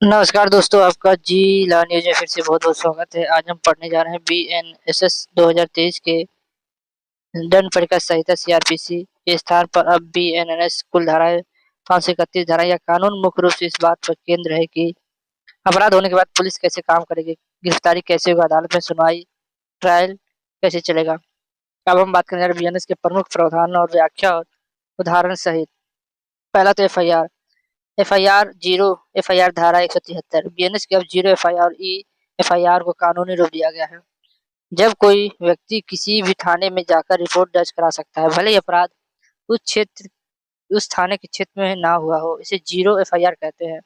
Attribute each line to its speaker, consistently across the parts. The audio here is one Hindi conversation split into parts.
Speaker 1: नमस्कार दोस्तों, आपका जी ला न्यूज़ में फिर से बहुत-बहुत स्वागत है। आज हम पढ़ने जा रहे हैं बीएनएसएस 2023 के दंड परीक्षा संहिता सीआरपीसी के स्थान पर अब बीएनएस कुल धाराएँ 531 धारा। यह कानून मुख्य रूप से इस बात पर केंद्र है कि अपराध होने के बाद पुलिस कैसे काम करेगी, गिरफ्तारी कैसे होगी, अदालत में सुनवाई, ट्रायल कैसे चलेगा। अब हम बात करने जा रहे हैं बीएनएस के प्रमुख प्रावधान और व्याख्या और उदाहरण सहित। पहला तो एफआईआर। एफआईआर 0 एफआईआर धारा 173 बीएनएस के अब 0 एफआईआर और ई एफआईआर को कानूनी रूप दिया गया है। जब कोई व्यक्ति किसी भी थाने में जाकर रिपोर्ट दर्ज करा सकता है, भले ही अपराध उस क्षेत्र उस थाने के क्षेत्र में ना हुआ हो, इसे 0 एफआईआर कहते हैं।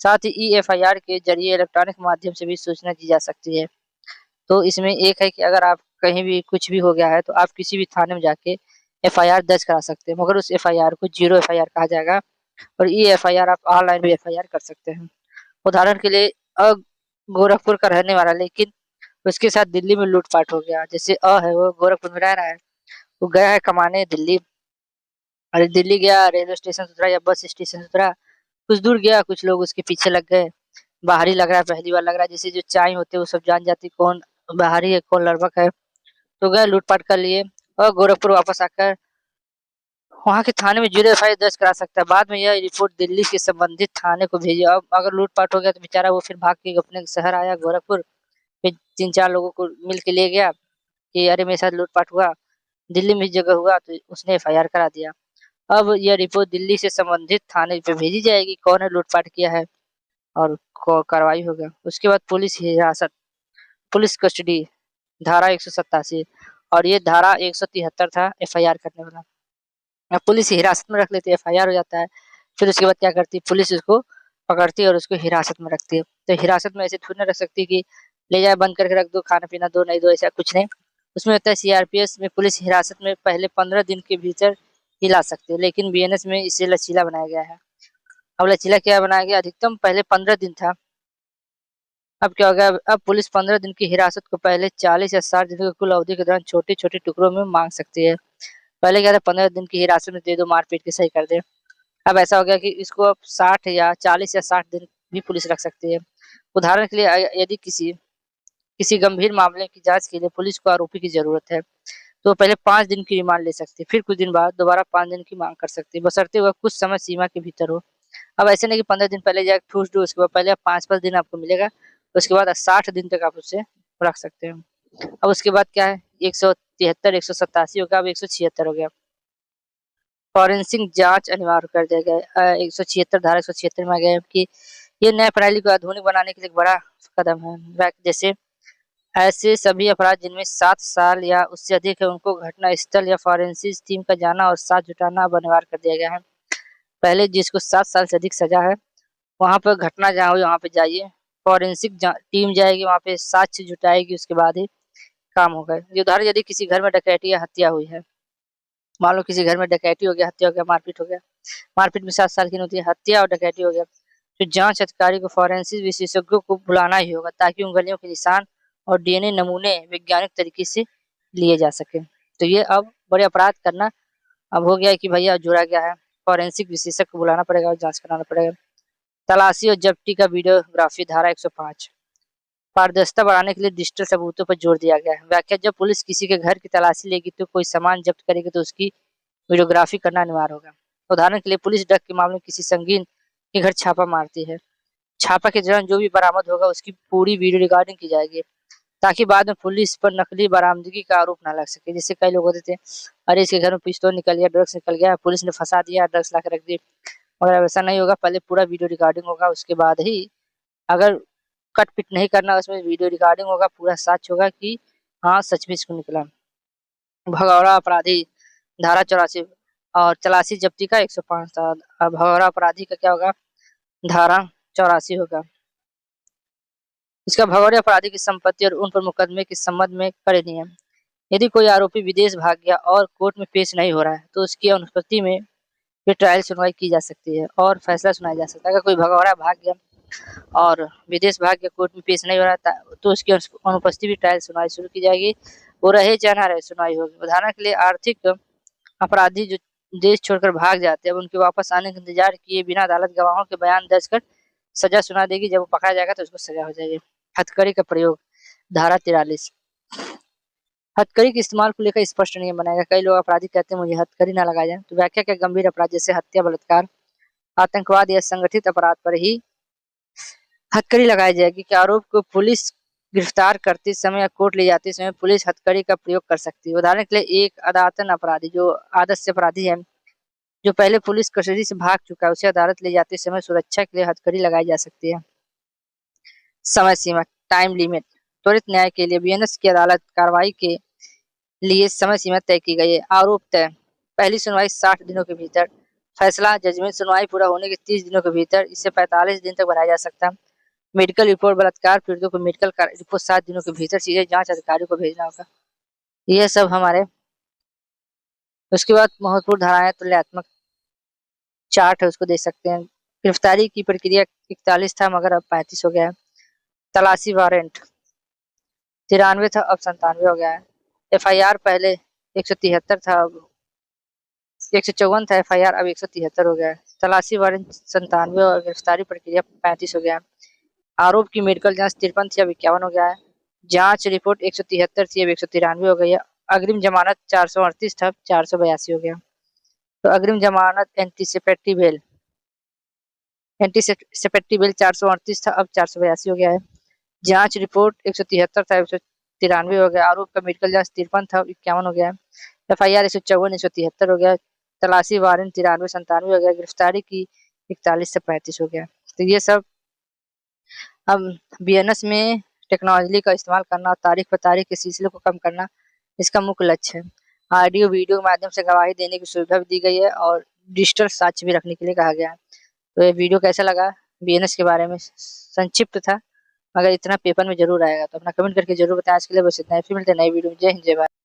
Speaker 1: साथ ही ई एफआईआर के जरिए इलेक्ट्रॉनिक माध्यम से भी सूचना दी जा सकती है। तो इसमें एक है कि अगर आप कहीं भी कुछ भी हो गया है, तो आप किसी भी थाने में जाके एफआईआर दर्ज करा सकते हैं, मगर उस एफआईआर को 0 एफआईआर कहा जाएगा। और ई एफआईआर आप ऑनलाइन भी एफआईआर कर सकते हैं। उदाहरण के लिए गोरखपुर का रहने वाला, लेकिन उसके साथ दिल्ली में लूटपाट हो गया। जैसे है, वो गोरखपुर में रह रहा है, वो गया है कमाने दिल्ली। अरे दिल्ली गया, रेलवे स्टेशन से उतरा या बस स्टेशन से उतरा, कुछ दूर गया, कुछ लोग उसके पीछे लग गए। बाहरी लग रहा है, पहली बार लग रहा है, जैसे जो चाय होते हैं वो सब जान जाती कौन बाहरी है कौन लड़बक है। तो गए लूटपाट कर लिए और गोरखपुर वापस आकर वहाँ के थाने में 0 एफआईआर दर्ज करा सकता है। बाद में यह रिपोर्ट दिल्ली के संबंधित थाने को भेजी। अब अगर लूटपाट हो गया तो बेचारा वो फिर भाग के अपने शहर आया गोरखपुर, फिर 3-4 लोगों को मिल के ले गया कि अरे मेरे साथ लूटपाट हुआ, दिल्ली में इस जगह हुआ, तो उसने एफआईआर करा दिया। अब यह रिपोर्ट दिल्ली से संबंधित थाने पे भेजी जाएगी, कौन है लूटपाट किया है, और कार्रवाई होगा। उसके बाद पुलिस हिरासत, पुलिस कस्टडी धारा 187, और ये धारा 173 था एफआईआर करने वाला। पुलिस हिरासत में रख लेती है, एफआईआर हो जाता है। फिर उसके बाद क्या करती है, पुलिस उसको पकड़ती है और उसको हिरासत में रखती है। तो हिरासत में ऐसे थोड़ी ना रख सकती कि ले जाए बंद करके रख दो, खाना-पीना दो, नहीं दो, ऐसा कुछ नहीं। उसमें होता है सीआरपीएफ में पुलिस हिरासत में पहले 15 दिन के भीतर हिला सकती है, लेकिन बीएनएस में इसे लचीला बनाया गया है। अब लचीला क्या बनाया गया, अधिकतम पहले 15 दिन था, अब क्या हो गया, अब पुलिस 15 दिन की हिरासत को पहले 40 या 60 दिन की कुल अवधि के दौरान छोटे-छोटे टुकड़ों में माँग सकती है। पहले क्या था, 15 दिन की हिरासत में दे दो, मार-पीट के सही कर दे। अब ऐसा हो गया कि इसको अब 60 या 40 या 60 दिन भी पुलिस रख सकती है। उदाहरण के लिए यदि किसी किसी गंभीर मामले की जाँच के लिए पुलिस को आरोपी की ज़रूरत है, तो पहले 5 दिन की रिमांड ले सकती है, फिर कुछ दिन बाद दोबारा 5 दिन की माँग कर सकती है, बशर्ते वह कुछ समय सीमा के भीतर हो। अब ऐसे नहीं कि 15 दिन पहले जाके ठूस दो, उसके बाद पहले 5-5 दिन आपको मिलेगा, उसके बाद 60 दिन तक आप उसे रख सकते हैं। अब उसके बाद क्या है, 173, 187 हो गया, अब 176 हो गया। फॉरेंसिक जाँच अनिवार्य कर दिया गया है। 176 धारा 176 में आ गया है कि ये न्याय प्रणाली को आधुनिक बनाने के लिए एक बड़ा कदम है। जैसे ऐसे सभी अपराध जिनमें 7 साल या उससे अधिक है, उनको घटना स्थल या फॉरेंसिक टीम का जाना और साक्ष्य जुटाना अब अनिवार्य कर दिया गया है। पहले जिसको 7 साल से अधिक सजा है, वहाँ पर घटना जहाँ हुई वहाँ पे जाइए, फॉरेंसिक टीम जाएगी, वहाँ पे साक्ष्य जुटाएगी, उसके बाद ही काम होगा। ये उदाहरण, यदि किसी घर में डकैती या हत्या हुई है, मान लो किसी घर में डकैती हो गया, हत्या हो गया, मारपीट हो गया, मारपीट में 7 साल की नहीं होती है, हत्या और डकैती हो गया, तो जांच अधिकारी को फॉरेंसिक विशेषज्ञों को बुलाना ही होगा, ताकि उंगलियों के निशान और डीएनए नमूने वैज्ञानिक तरीके से लिए जा सके। तो ये अब बड़े अपराध करना अब हो गया है कि भैया जुड़ा गया है, फॉरेंसिक विशेषज्ञ को बुलाना पड़ेगा और जांच कराना पड़ेगा। तलाशी और जब्ती का वीडियोग्राफी धारा 105, पारदर्शिता बढ़ाने के लिए डिजिटल सबूतों पर जोर दिया गया है। व्याख्या, जब पुलिस किसी के घर की तलाशी लेगी तो कोई सामान जब्त करेगी तो उसकी वीडियोग्राफी करना अनिवार्य होगा। उदाहरण के लिए पुलिस डक के मामले में किसी संगीन के घर छापा मारती है, छापा के दौरान जो भी बरामद होगा उसकी पूरी वीडियो रिकॉर्डिंग की जाएगी, ताकि बाद में पुलिस पर नकली बरामदगी का आरोप ना लग सके। जैसे कई लोग होते थे, अरे इसके घर में पिस्तौल निकल गया, ड्रग्स निकल गया, पुलिस ने फंसा दिया, ड्रग्स ला के रख दी। मगर ऐसा नहीं होगा, पहले पूरा वीडियो रिकॉर्डिंग होगा, उसके बाद ही अगर कट पिट नहीं करना, उसमें वीडियो रिकॉर्डिंग होगा, पूरा साक्ष्य होगा कि हाँ सच में इसको निकला। भगौड़ा अपराधी धारा 84 और तलाशी जब्ती का 105 था। अब भगौड़ा अपराधी का क्या होगा, धारा 84 होगा। इसका भगौड़े अपराधी की संपत्ति और उन पर मुकदमे के संबंध में कड़े नियम। यदि कोई आरोपी विदेश भाग गया और कोर्ट में पेश नहीं हो रहा है, तो उसकी अनुपस्थिति में फिर ट्रायल सुनवाई की जा सकती है और फैसला सुनाया जा सकता है। अगर कोई भगौड़ा भाग गया और विदेश भाग के कोर्ट में पेश नहीं हो रहा था, तो उसकी अनुपस्थिति में ट्रायल सुनवाई शुरू की जाएगी, वो रहे चाहे ना रहे, सुनवाई होगी। उदाहरण के लिए आर्थिक अपराधी जो देश छोड़कर भाग जाते हैं, अब उनके वापस आने का इंतजार किए बिना अदालत गवाहों के बयान दर्ज कर सजा सुना देगी, जब वो पकड़ा जाएगा तो उसको सजा हो जाएगी। हथकड़ी का प्रयोग, धारा 43। हथकड़ी के इस्तेमाल को लेकर स्पष्ट नियम बनाएगा। कई लोग अपराधी कहते हैं मुझे हथकड़ी ना लगाया जाए, तो व्याख्या के गंभीर अपराध जैसे हत्या, बलात्कार, आतंकवाद या संगठित अपराध पर ही हथकड़ी लगाई जाएगी। कि आरोप को पुलिस गिरफ्तार करते समय या कोर्ट ले जाते समय पुलिस हथकड़ी का प्रयोग कर सकती है। उदाहरण के लिए एक अदालतन अपराधी जो आदत से अपराधी है, जो पहले पुलिस कस्टडी से भाग चुका है, उसे अदालत ले जाते समय सुरक्षा के लिए हथकड़ी लगाई जा सकती है। समय सीमा, टाइम लिमिट, त्वरित न्याय के लिए बीएनएस की अदालत कार्रवाई के लिए समय सीमा तय की गई है। आरोप तय, पहली सुनवाई 60 दिनों के भीतर, फैसला जजमेंट सुनवाई पूरा होने के 30 दिनों के भीतर, इसे 45 दिन तक बढ़ाया जा सकता है। मेडिकल रिपोर्ट, बलात्कार पीड़ितों को मेडिकल रिपोर्ट 7 दिनों के भीतर सीधे जांच अधिकारी को भेजना होगा। यह सब हमारे। उसके बाद महत्वपूर्ण धाराएं, तुल्यात्मक चार्ट है, उसको देख सकते हैं। गिरफ्तारी की प्रक्रिया 41 था मगर अब 35 हो गया है। तलाशी वारंट 93 था, अब 97 हो गया है। एफआईआर पहले 173 था, अब 154 था एफआईआर, अब 173 हो गया है। तलाशी वारंट 97 और गिरफ्तारी प्रक्रिया 35 हो गया है। आरोप की मेडिकल जांच 53 थी, अब 51 हो गया है। जांच रिपोर्ट 173 थी, अब 193 हो गई है। अग्रिम जमानत 438 था, 482 हो गया। तो अग्रिम जमानत एंटीसिपेटरी बेल 438 था, अब 482 हो गया है। जांच रिपोर्ट 173 था, 193 हो गया। आरोप का मेडिकल जांच 53 था, 51 हो गया है। एफआईआर 154, 173 हो गया। तलाशी वारंट 93, 97 हो गया। गिरफ्तारी की 41 से 35 हो गया। तो ये सब अब बीएनएस में टेक्नोलॉजी का इस्तेमाल करना और तारीख पर तारीख के सिलसिले को कम करना इसका मुख्य लक्ष्य है। ऑडियो वीडियो के माध्यम से गवाही देने की सुविधा भी दी गई है और डिजिटल साक्ष्य भी रखने के लिए कहा गया है। तो ये वीडियो कैसा लगा बीएनएस के बारे में, संक्षिप्त था मगर इतना पेपर में जरूर आएगा, तो अपना कमेंट करके जरूर बताएं। आज के लिए बस इतना ही, फिर मिलते हैं नई वीडियो में। जय हिंद, जय भारत।